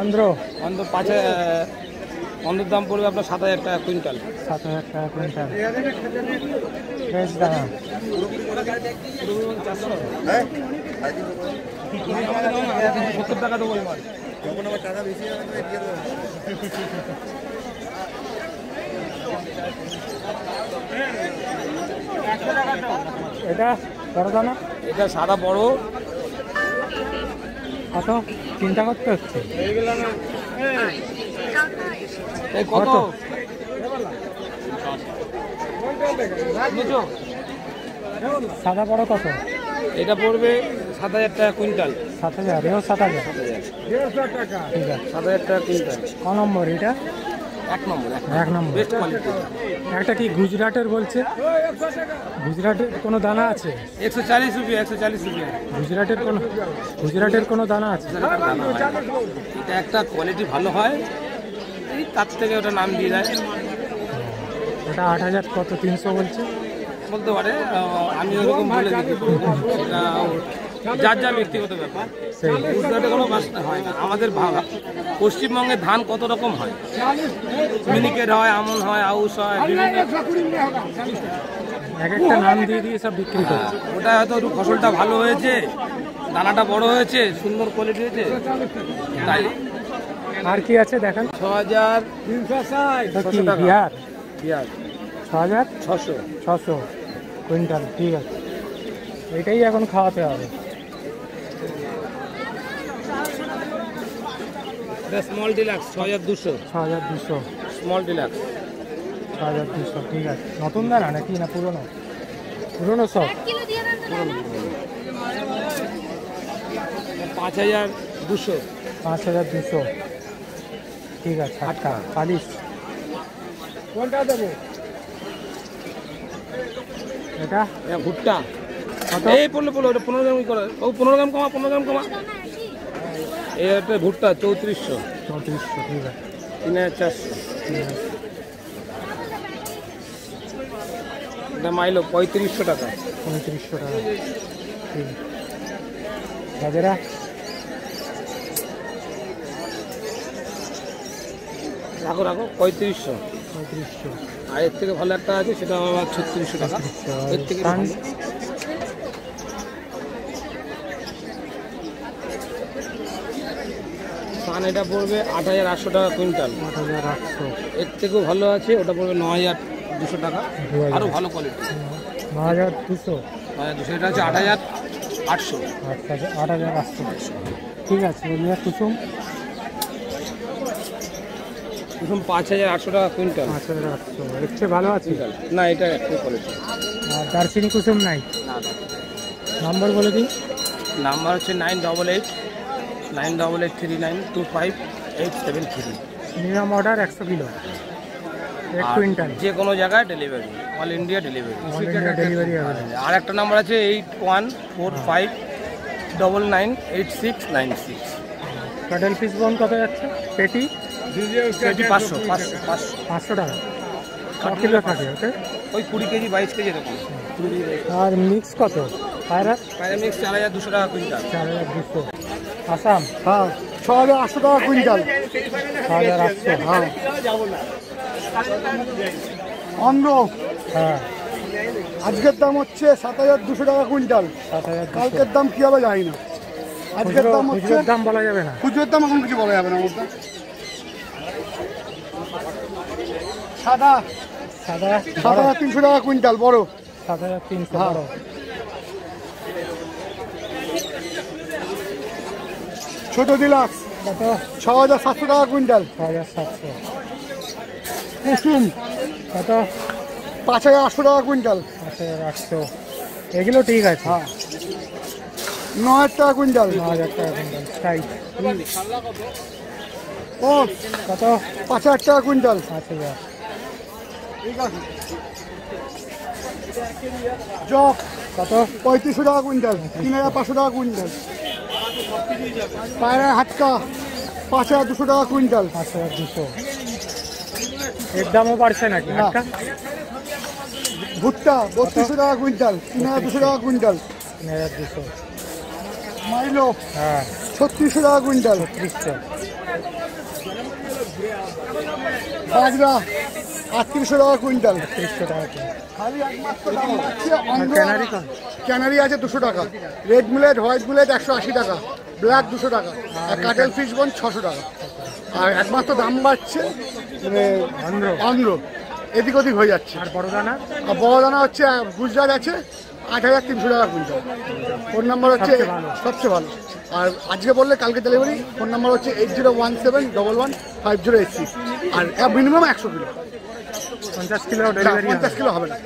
অন্ধ্র অন্ধ্র অন্ধ্রের দাম পড়বে আপনার 7,000 টাকা কুইন্টাল। 7,000 টাকা কুইন্টাল। বেশ দাম। 70 টাকা দেবো এবার। এটা বড় দানা, এটা সাদা বড় কত চিন্তা করতে হচ্ছে। এই কত? সাদা বড় কত? এটা পড়বে 7,000 টাকা কুইন্টাল। 7,000, এও 7,000। ঠিক আছে, 7,000 টাকা কুইন্টাল। ক নম্বর এটা? 1 নম্বর। 1 নম্বর। Best quality. একটা কি গুজরাটের বলছে? গুজরাটের কোনো দানা আছে? 140 রুপিয়া। 140 রুপিয়া। গুজরাটের কোনো দানা আছে? এটা একটা কোয়ালিটি ভালো হয়, এই তার থেকে ওটা নাম দিয়ে দেয়। এটা 8,000 কত 300 বলছে, বলতে পারে, আমি ওরকম বলে দিতে এটা যার যা ব্যক্তিগত ব্যাপার। গুজরাটে কোনো বাসনা হয় না। আমাদের পশ্চিমবঙ্গে ধান কত রকম হয়, মিনিকেট হয়, আমন হয়, আউশ হয়, এক একটা নাম দিয়ে দিয়ে সব বিক্রি করে। ওটা হয়তো ফসলটা ভালো হয়েছে, দানাটা বড় হয়েছে, সুন্দর কোয়ালিটি হয়েছে, তাই। আর কি আছে দেখেন? 6,360 টাকা। বিহার বিহার 6,600 কুইন্টাল। ঠিক আছে, এটাই এখন খাওয়াতে হবে। Small deluxe 6,200। 6,200 small deluxe 6,200। ঠিক আছে, নতুন দানা নাকি না পুরনো? পুরনো সব। 5,200। 5,200। ঠিক আছে, আটকা 40। কোনটা দেবো? এটা ভুট্টা কত? এই পড়লো ওটা 15 গ্রাম করে। ও 15 গ্রাম কমা, 15 গ্রাম কমা। এটা ভুট্টা 3400। 3400। ঠিক আছে, 3,400। এটা মাইলো 3500 টাকা। 3500 টাকা। ঠিক আছে, গাজরা রাখো 3500। 3500। আর এর থেকে ভালো একটা আছে, সেটা আমার 3600 টাকা। এর থেকে ধান এটা পড়বে 8,800 টাকা কুইন্টাল। 8,800। এর থেকেও ভালো আছে, ওটা পড়বে 9,200 টাকা। আরও ভালো কোয়ালিটি 9,200। 9,200। এটা হচ্ছে 8,800। আচ্ছা, 8,800। ঠিক আছে, এগুলো কুসুম? কুসুম 5,800 টাকা কুইন্টাল। 5,800। এর চেয়ে ভালো আছে না, এটা একটু কোয়ালিটি। আর দার্চিনি কুসুম নাই? নম্বর বলে দিন। নাম্বার হচ্ছে 9889383925,873। Minimum order 100 kilo, 1 quintal. যে কোনো জায়গায় delivery, all India delivery. Delivery হবে। আর একটা নাম্বার আছে 8145998696। কাটল পিস বোন কত যাচ্ছে? পেটি 500 টাকা। 1 কিলো থাকে ওতে? ওই 20 কেজি 22 কেজি এরকম। আর মিক্স কত? পায়রা মিক্স 4,200 টাকা কুইন্টাল। 4,200। আসাম? হ্যাঁ, 6,800 টাকা কুইন্টাল। 6,800। হ্যাঁ। অন্ধ্র, হ্যাঁ, আজকের দাম হচ্ছে 7,200 টাকা কুইন্টাল। 7,200। কালকের দাম কি হবে জানি না। আজকের দাম হচ্ছে, খুচরোর দাম বলা যাবে না। খুচরোর দাম এখন কিছু বলা যাবে না। ওটা সাদা 7,300 টাকা কুইন্টাল বড়। 7,300 বড়। ছোট ডিলাক্স কত? 6,700 টাকা কুইন্টাল। 6,700। কুসুম কত? 5,800 টাকা কুইন্টাল। 5,800। এগুলো ঠিক আছে। হ্যাঁ, 9,000 টাকা কুইন্টাল। 9,000 টাকা কুইন্টাল। টাইট ও কত? 5,000 টাকা কুইন্টাল। 5,000। ঠিক আছে। জক কত? 3,500 টাকা কুইন্টাল। 3,500 টাকা কুইন্টাল। পায়রা হাটকা 5,200 টাকা কুইন্টাল। 5,200। এর দামও বাড়ছে নাকি? না। ভুট্টা 3,200 টাকা কুইন্টাল। 3,200 টাকা কুইন্টাল। 3,200। মাইলো হ্যাঁ, 3600 টাকা কুইন্টাল। 3600। বাজরা 3800 টাকা কুইন্টাল। 3800 টাকা কিলো। খালি একমাত্র দাম বাড়ছে ক্যানারি কম? ক্যানারি আছে 200 টাকা, রেড মিলেট হোয়াইট মিলেট 180 টাকা, ব্ল্যাক 200 টাকা, আর কাটেল ফিশ বোন 600 টাকা। আর একমাত্র দাম বাড়ছে মানে অন্ধ্র, এদিক ওদিক হয়ে যাচ্ছে। আর বড় দানা? আর বড় দানা হচ্ছে গুজরাট আছে 8300 টাকা কুইন্টাল। ফোন নাম্বার হচ্ছে সবচেয়ে ভালো। আর আজকে বললে কালকে ডেলিভারি। ফোন নাম্বার হচ্ছে 8017115086। আর minimum 100 kilo. 50 kilo delivery? 50 kilo হবে না।